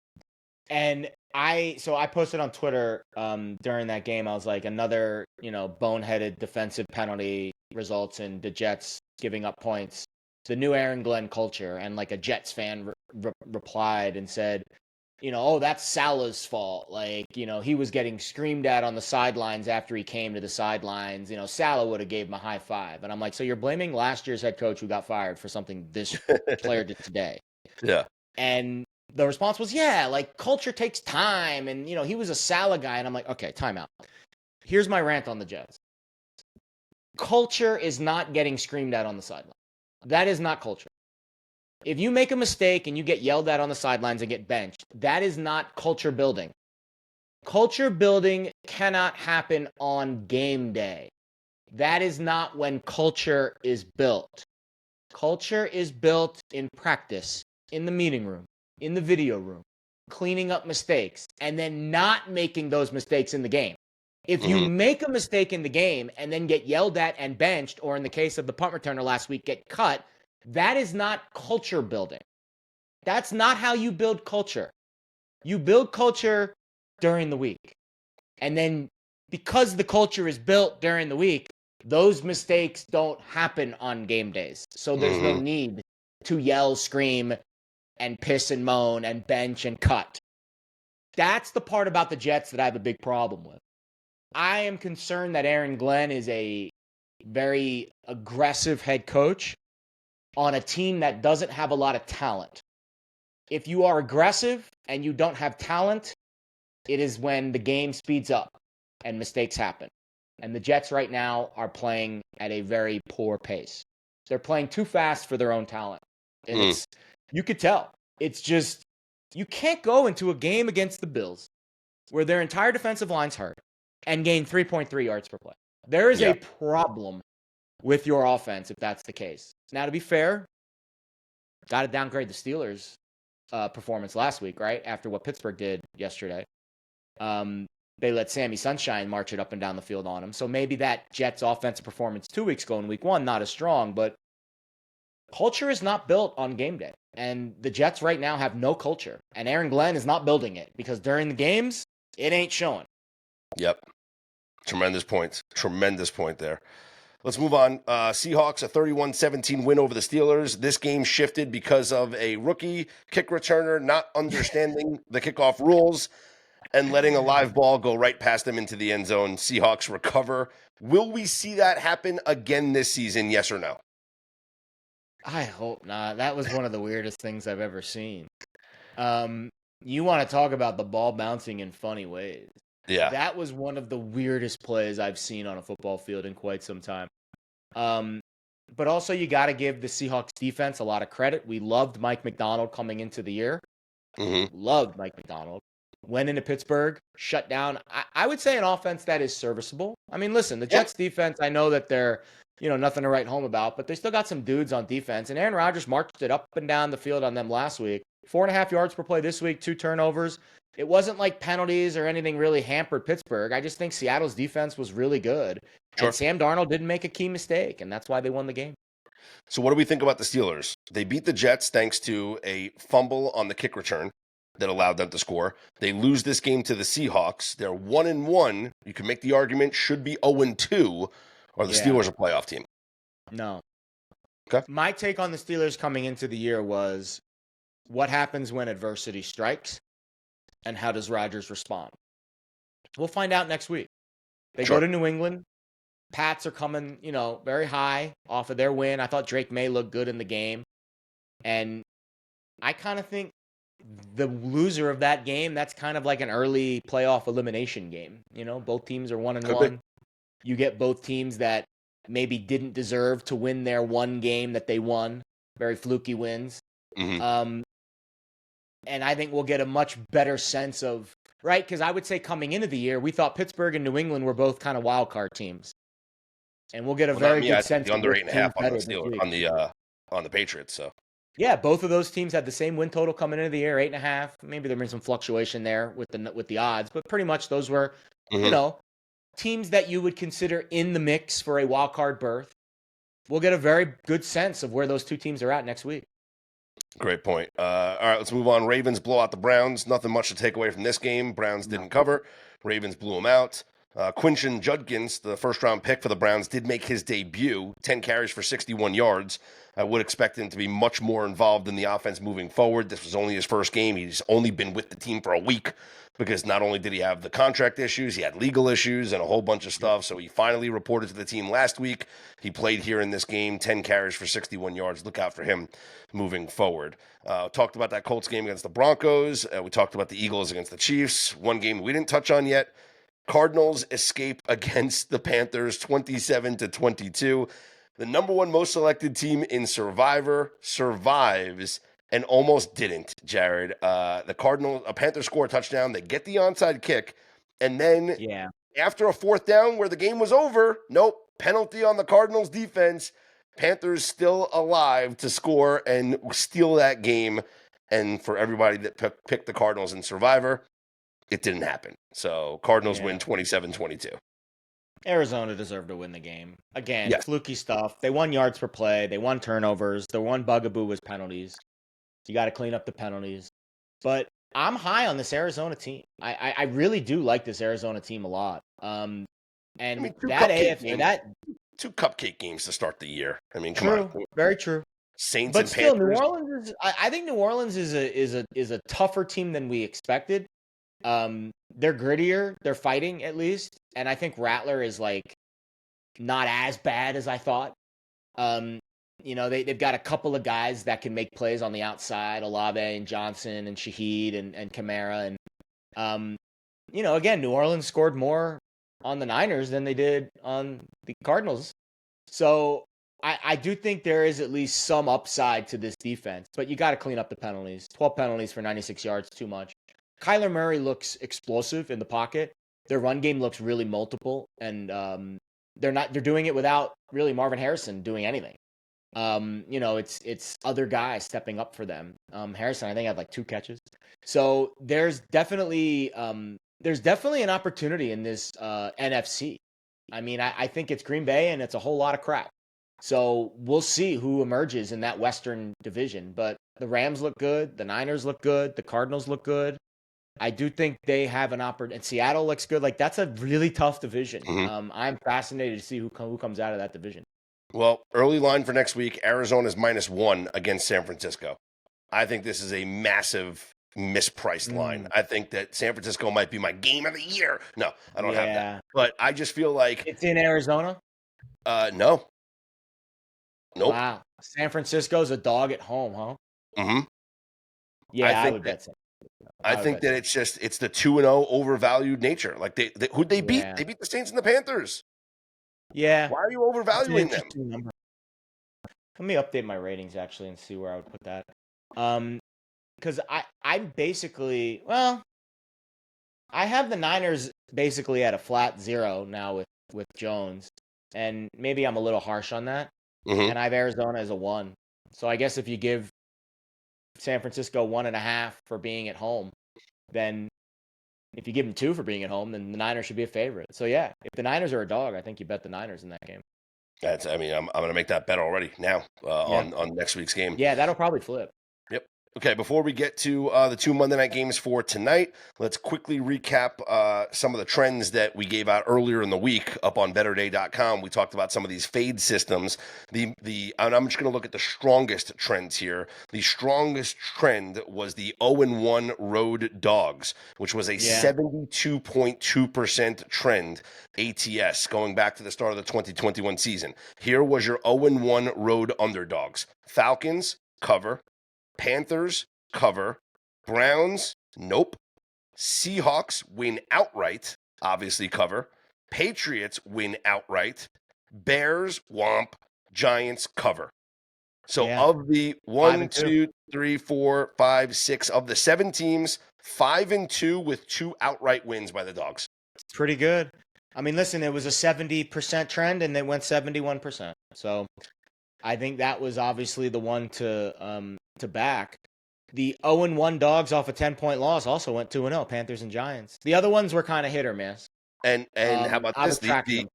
And I posted on Twitter during that game. I was like, another boneheaded defensive penalty results in the Jets giving up points. The new Aaron Glenn culture. And like a Jets fan replied and said, that's Salah's fault. Like, he was getting screamed at on the sidelines after he came to the sidelines. Salah would have gave him a high five. And I'm like, so you're blaming last year's head coach who got fired for something this player did today? Yeah. And the response was, like culture takes time. And, he was a Salah guy. And I'm like, okay, time out. Here's my rant on the Jets. Culture is not getting screamed at on the sideline. That is not culture. If you make a mistake and you get yelled at on the sidelines and get benched, that is not culture building. Culture building cannot happen on game day. That is not when culture is built. Culture is built in practice, in the meeting room, in the video room, cleaning up mistakes, and then not making those mistakes in the game. If you make a mistake in the game and then get yelled at and benched, or in the case of the punt returner last week, get cut, that is not culture building. That's not how you build culture. You build culture during the week. And then because the culture is built during the week, those mistakes don't happen on game days. So there's no need to yell, scream, and piss and moan and bench and cut. That's the part about the Jets that I have a big problem with. I am concerned that Aaron Glenn is a very aggressive head coach on a team that doesn't have a lot of talent. If you are aggressive and you don't have talent, it is when the game speeds up and mistakes happen. And the Jets right now are playing at a very poor pace. They're playing too fast for their own talent. And you could tell. It's just, you can't go into a game against the Bills where their entire defensive line's hurt and gain 3.3 yards per play. There is a problem with your offense if that's the case. Now, to be fair, got to downgrade the Steelers' performance last week, right? After what Pittsburgh did yesterday. They let Sammy Sunshine march it up and down the field on him. So maybe that Jets offensive performance 2 weeks ago in week 1, not as strong, but culture is not built on game day. And the Jets right now have no culture. And Aaron Glenn is not building it because during the games, it ain't showing. Yep. Tremendous points. Tremendous point there. Let's move on. Seahawks, a 31-17 win over the Steelers. This game shifted because of a rookie kick returner not understanding the kickoff rules and letting a live ball go right past them into the end zone. Seahawks recover. Will we see that happen again this season, yes or no? I hope not. That was one of the weirdest things I've ever seen. You want to talk about the ball bouncing in funny ways. Yeah. That was one of the weirdest plays I've seen on a football field in quite some time. But also, you got to give the Seahawks defense a lot of credit. We loved Mike McDonald coming into the year. Loved Mike McDonald. Went into Pittsburgh, shut down, I would say, an offense that is serviceable. I mean, listen, the Jets defense, I know that they're, nothing to write home about, but they still got some dudes on defense. And Aaron Rodgers marched it up and down the field on them last week. 4.5 yards per play this week, 2 turnovers. It wasn't like penalties or anything really hampered Pittsburgh. I just think Seattle's defense was really good. Sure. And Sam Darnold didn't make a key mistake, and that's why they won the game. So what do we think about the Steelers? They beat the Jets thanks to a fumble on the kick return that allowed them to score. They lose this game to the Seahawks. They're 1-1. You can make the argument should be 0-2, or the Steelers a playoff team. No. Okay. My take on the Steelers coming into the year was, what happens when adversity strikes, and how does Rodgers respond? We'll find out next week. They go to New England. Pats are coming, very high off of their win. I thought Drake May looked good in the game. And I kind of think the loser of that game, that's kind of like an early playoff elimination game. Both teams are 1-1. You get both teams that maybe didn't deserve to win their one game that they won. Very fluky wins. And I think we'll get a much better sense of, right? Because I would say coming into the year, we thought Pittsburgh and New England were both kind of wild card teams. And we'll get a very good sense of the under 8.5 on the Patriots. So yeah, both of those teams had the same win total coming into the year, 8.5. Maybe there been some fluctuation there with the odds, but pretty much those were, teams that you would consider in the mix for a wild card berth. We'll get a very good sense of where those two teams are at next week. Great point. All right, let's move on. Ravens blow out the Browns. Nothing much to take away from this game. Browns didn't cover. Ravens blew them out. Quinton Judkins, the first-round pick for the Browns, did make his debut, 10 carries for 61 yards. I would expect him to be much more involved in the offense moving forward. This was only his first game. He's only been with the team for a week because not only did he have the contract issues, he had legal issues and a whole bunch of stuff. So he finally reported to the team last week. He played here in this game, 10 carries for 61 yards. Look out for him moving forward. Talked about that Colts game against the Broncos. We talked about the Eagles against the Chiefs. One game we didn't touch on yet. Cardinals escape against the Panthers 27-22. The number one most selected team in Survivor survives and almost didn't, Jared. The Cardinals, a Panther score a touchdown. They get the onside kick. And then after a fourth down where the game was over, nope, penalty on the Cardinals defense. Panthers still alive to score and steal that game. And for everybody that picked the Cardinals in Survivor, it didn't happen. So Cardinals win 27-22. Arizona deserved to win the game. Again, fluky stuff. They won yards per play. They won turnovers. The one bugaboo was penalties. You got to clean up the penalties. But I'm high on this Arizona team. I really do like this Arizona team a lot. And that AFC, two cupcake games to start the year. I mean, come on. Very true. Saints but and still, Panthers. New Orleans is. I think New Orleans is a tougher team than we expected. They're grittier. They're fighting at least, and I think Rattler is not as bad as I thought. They've got a couple of guys that can make plays on the outside, Olave and Johnson and Shaheed and Kamara, and again, New Orleans scored more on the Niners than they did on the Cardinals. So I do think there is at least some upside to this defense, but you got to clean up the penalties. 12 penalties for 96 yards, too much. Kyler Murray looks explosive in the pocket. Their run game looks really multiple, and they're doing it without really Marvin Harrison doing anything. It's other guys stepping up for them. Harrison, I think, had like 2 catches. So there's definitely an opportunity in this NFC. I mean, I think it's Green Bay, and it's a whole lot of crap. So we'll see who emerges in that Western division. But the Rams look good. The Niners look good. The Cardinals look good. I do think they have an opportunity. And Seattle looks good. Like, that's a really tough division. Mm-hmm. I'm fascinated to see who comes out of that division. Well, early line for next week, Arizona's -1 against San Francisco. I think this is a massive mispriced line. I think that San Francisco might be my game of the year. No, I don't have that. But I just feel like it's in Arizona. No. Nope. Wow. San Francisco's a dog at home, huh? Mm-hmm. Yeah, I would bet so. I think that it's the 2-0 overvalued nature. Like who'd they beat? They beat the Saints and the Panthers. Yeah. Why are you overvaluing them? Number. Let me update my ratings actually and see where I would put that. Because I'm basically, well, I have the Niners basically at a flat 0 now with Jones, and maybe I'm a little harsh on that. Mm-hmm. And I have Arizona as a 1. So I guess if you give San Francisco 1.5 for being at home, then if you give them 2 for being at home, then the Niners should be a favorite. So yeah, if the Niners are a dog, I think you bet the Niners in that game. I'm going to make that bet already now on next week's game. Yeah, that'll probably flip. Yep. Okay, before we get to the 2 Monday night games for tonight, let's quickly recap some of the trends that we gave out earlier in the week up on betterday.com. We talked about some of these fade systems. And I'm just going to look at the strongest trends here. The strongest trend was the 0-1 road dogs, which was a 72.2% trend ATS going back to the start of the 2021 season. Here was your 0-1 road underdogs. Falcons, cover. Panthers, cover. Browns, nope. Seahawks win outright, obviously cover. Patriots win outright. Bears, womp. Giants, cover. So of the 1, 2, 3, 4, 5, 6 of the 7 teams, 5-2 with 2 outright wins by the dogs. It's pretty good. I mean, listen, it was a 70% trend and they went 71%. So I think that was obviously the one to back. The 0-1 dogs off a 10-point loss also went 2-0, Panthers and Giants. The other ones were kind of hit or miss. And how about this? The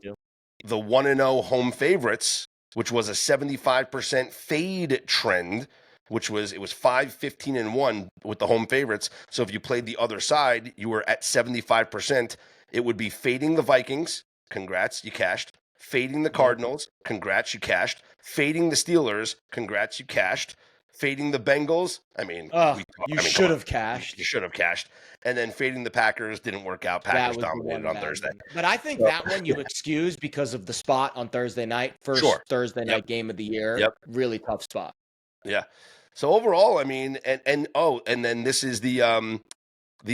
1-0 home favorites, which was a 75% fade trend, it was 5-15-1 with the home favorites. So if you played the other side, you were at 75%. It would be fading the Vikings. Congrats, you cashed. Fading the Cardinals. Congrats, you cashed. Fading the Steelers. Congrats, you cashed. Fading the Bengals. You should have cashed. You should have cashed. And then fading the Packers didn't work out. Packers dominated on Thursday. But I think that one you excuse because of the spot on Thursday night. First Thursday night game of the year. Yep. Really tough spot. Yeah. So overall, I mean, and then this is the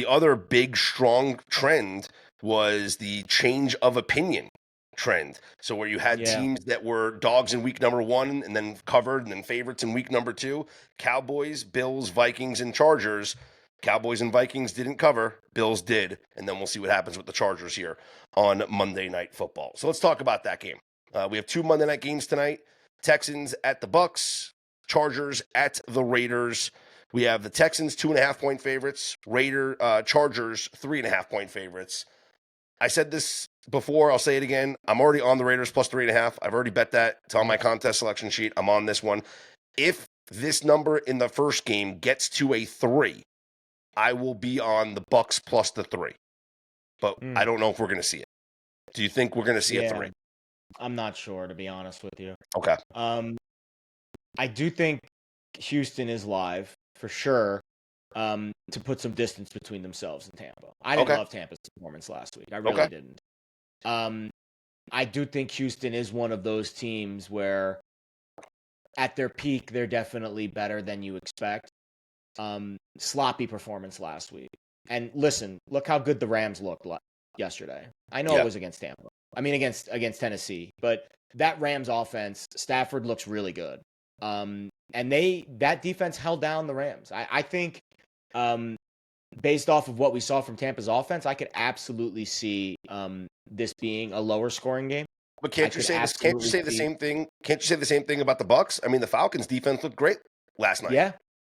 other big strong trend was the change of opinion trend. So where you had teams that were dogs in week number 1 and then covered and then favorites in week number 2, Cowboys, Bills, Vikings, and Chargers. Cowboys and Vikings didn't cover, Bills did, and then we'll see what happens with the Chargers here on Monday Night Football. So let's talk about that game. We have 2 Monday night games tonight. Texans at the Bucks, Chargers at the Raiders. We have the Texans 2.5-point favorites, Chargers 3.5-point favorites. I said this before, I'll say it again. I'm already on the Raiders plus 3.5. I've already bet that. It's on my contest selection sheet. I'm on this one. If this number in the first game gets to a 3, I will be on the Bucks plus the 3. But I don't know if we're going to see it. Do you think we're going to see a 3? I'm not sure, to be honest with you. Okay. I do think Houston is live for sure. To put some distance between themselves and Tampa. I didn't love Tampa's performance last week. I really didn't. I do think Houston is one of those teams where at their peak, they're definitely better than you expect. Sloppy performance last week. And listen, look how good the Rams looked yesterday. I know it Yeah. was against Tampa. I mean, against Tennessee, but that Rams offense, Stafford looks really good. And that defense held down the Rams. I think, based off of what we saw from Tampa's offense, I could absolutely see this being a lower scoring game. But can't you say this? Can't you say the same thing? Can't you say the same thing about the Bucks? I mean, the Falcons' defense looked great last night. Yeah,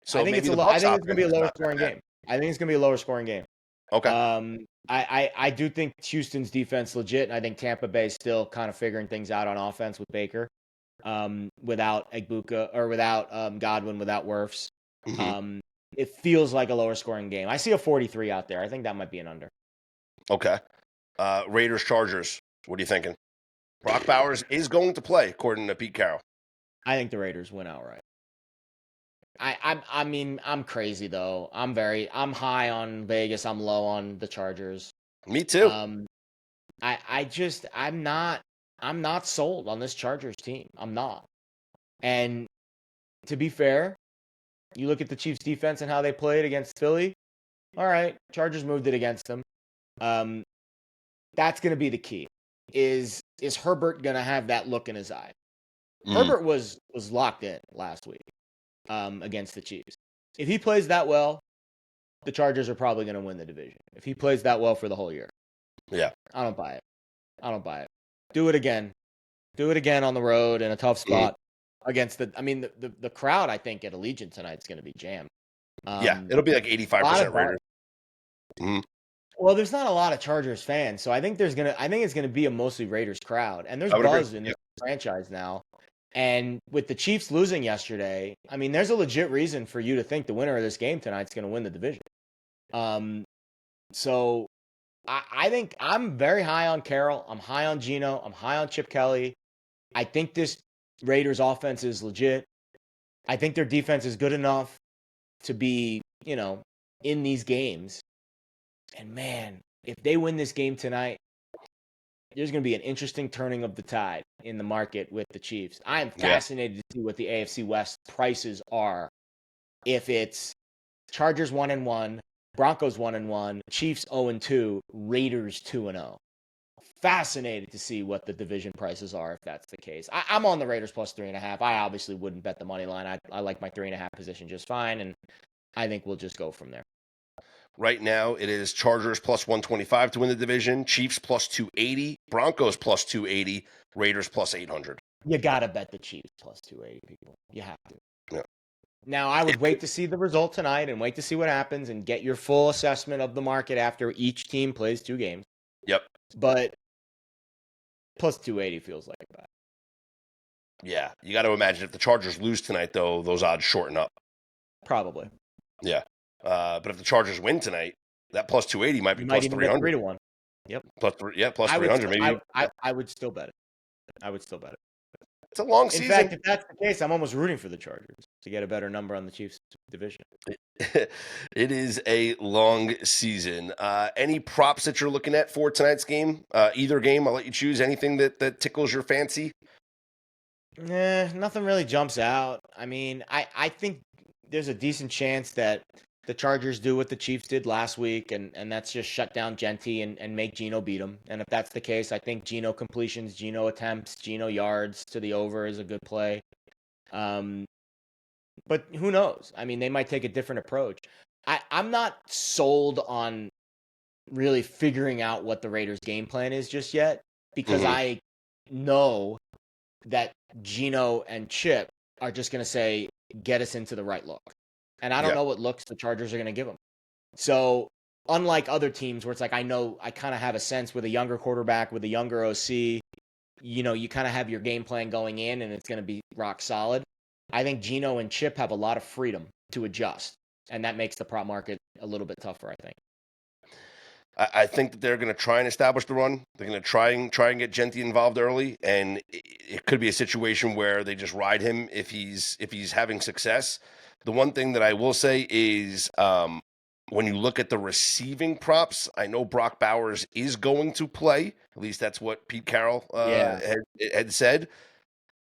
So maybe the I Bucks' think it's going to be a offense is lower not that scoring bad. game. I think it's going to be a lower scoring game. Okay. I do think Houston's defense legit, and I think Tampa Bay's still kind of figuring things out on offense with Baker, without Egbuka or without Godwin, without Wirfs. Mm-hmm. It feels like a lower scoring game. I see a 43 out there. I think that might be an under. Okay. Raiders Chargers. What are you thinking? Brock Bowers is going to play, according to Pete Carroll. I think the Raiders win outright. I mean, I'm crazy though. I'm I'm high on Vegas. I'm low on the Chargers. Me too. I'm not sold on this Chargers team. I'm not. And to be fair, you look at the Chiefs defense and how they played against Philly. All right, Chargers moved it against them. That's going to be the key. Is Herbert going to have that look in his eye? Herbert was locked in last week against the Chiefs. If he plays that well, the Chargers are probably going to win the division. If he plays that well for the whole year. Yeah. I don't buy it. Do it again. Do it again on the road in a tough spot against the crowd, I think, at Allegiant tonight is going to be jammed. Yeah, it'll be like 85% Raiders. Well, there's not a lot of Chargers fans, so I think it's gonna be a mostly Raiders crowd, and there's buzz in this franchise now. And with the Chiefs losing yesterday, I mean, there's a legit reason for you to think the winner of this game tonight is going to win the division. So I think I'm very high on Carroll. I'm high on Geno. I'm high on Chip Kelly. I think this Raiders offense is legit. I think their defense is good enough to be, in these games. And man, if they win this game tonight, there's going to be an interesting turning of the tide in the market with the Chiefs. I am fascinated to see what the AFC West prices are. If it's Chargers 1-1, Broncos 1-1, Chiefs 0-2, Raiders 2-0. Fascinated to see what the division prices are if that's the case. I'm on the Raiders plus 3.5. I obviously wouldn't bet the money line. I like my 3.5 position just fine, and I think we'll just go from there. Right now, it is Chargers plus 125 to win the division, Chiefs plus 280, Broncos plus 280, Raiders plus 800. You got to bet the Chiefs plus 280, people. You have to. Yeah. Now, I would wait to see the result tonight and wait to see what happens and get your full assessment of the market after each team plays 2 games. Yep. But plus 280 feels like a bet. Yeah. You got to imagine if the Chargers lose tonight, though, those odds shorten up. Probably. Yeah. But if the Chargers win tonight, that plus 280 might be plus 300. 3-1. Yep. Plus 300 maybe. I would still bet it. It's a long season. In fact, if that's the case, I'm almost rooting for the Chargers to get a better number on the Chiefs division. It is a long season. Any props that you're looking at for tonight's game? Either game, I'll let you choose. Anything that tickles your fancy? Nothing really jumps out. I mean, I think there's a decent chance that the Chargers do what the Chiefs did last week, and that's just shut down Genty and make Geno beat them. And if that's the case, I think Geno completions, Geno attempts, Geno yards to the over is a good play. But who knows? I mean, they might take a different approach. I'm not sold on really figuring out what the Raiders' game plan is just yet, because I know that Geno and Chip are just going to say, get us into the right look. And I don't know what looks the Chargers are going to give them. So unlike other teams where it's like, I kind of have a sense with a younger quarterback, with a younger OC, you kind of have your game plan going in and it's going to be rock solid. I think Geno and Chip have a lot of freedom to adjust. And that makes the prop market a little bit tougher, I think. I think that they're going to try and establish the run. They're going to try and get Genty involved early, and it could be a situation where they just ride him if he's having success. The one thing that I will say is when you look at the receiving props, I know Brock Bowers is going to play. At least that's what Pete Carroll had said.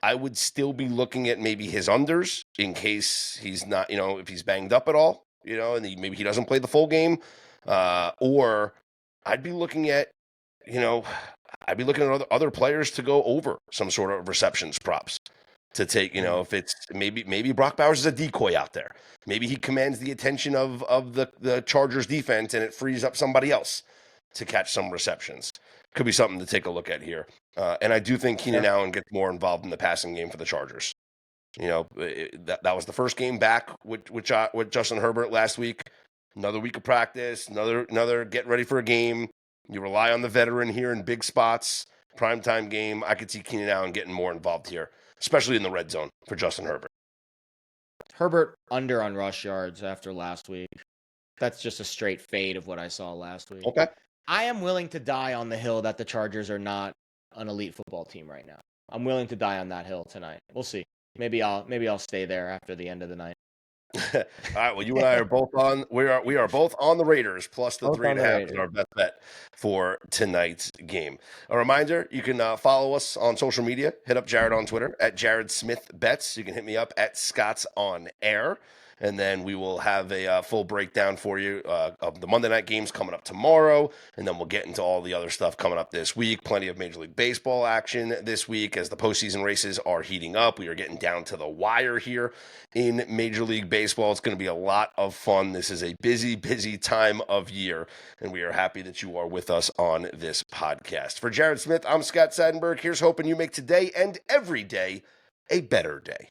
I would still be looking at maybe his unders in case he's not, if he's banged up at all, and maybe he doesn't play the full game. Or I'd be looking at, other players to go over some sort of receptions props to take, if it's maybe Brock Bowers is a decoy out there. Maybe he commands the attention of the Chargers defense and it frees up somebody else to catch some receptions. Could be something to take a look at here. And I do think Keenan Allen gets more involved in the passing game for the Chargers. That was the first game back with Justin Herbert last week. Another week of practice, another get ready for a game. You rely on the veteran here in big spots, primetime game. I could see Keenan Allen getting more involved here, especially in the red zone for Justin Herbert. Herbert under on rush yards after last week. That's just a straight fade of what I saw last week. Okay. I am willing to die on the hill that the Chargers are not an elite football team right now. I'm willing to die on that hill tonight. We'll see. Maybe I'll stay there after the end of the night. All right. Well, you and I are both on. We are both on the Raiders plus the 3.5 is our best bet for tonight's game. A reminder: you can follow us on social media. Hit up Jared on Twitter at Jared Smith Bets. You can hit me up at Scott's on Air. And then we will have a full breakdown for you of the Monday night games coming up tomorrow. And then we'll get into all the other stuff coming up this week. Plenty of Major League Baseball action this week as the postseason races are heating up. We are getting down to the wire here in Major League Baseball. It's going to be a lot of fun. This is a busy, busy time of year. And we are happy that you are with us on this podcast. For Jared Smith, I'm Scott Seidenberg. Here's hoping you make today and every day a better day.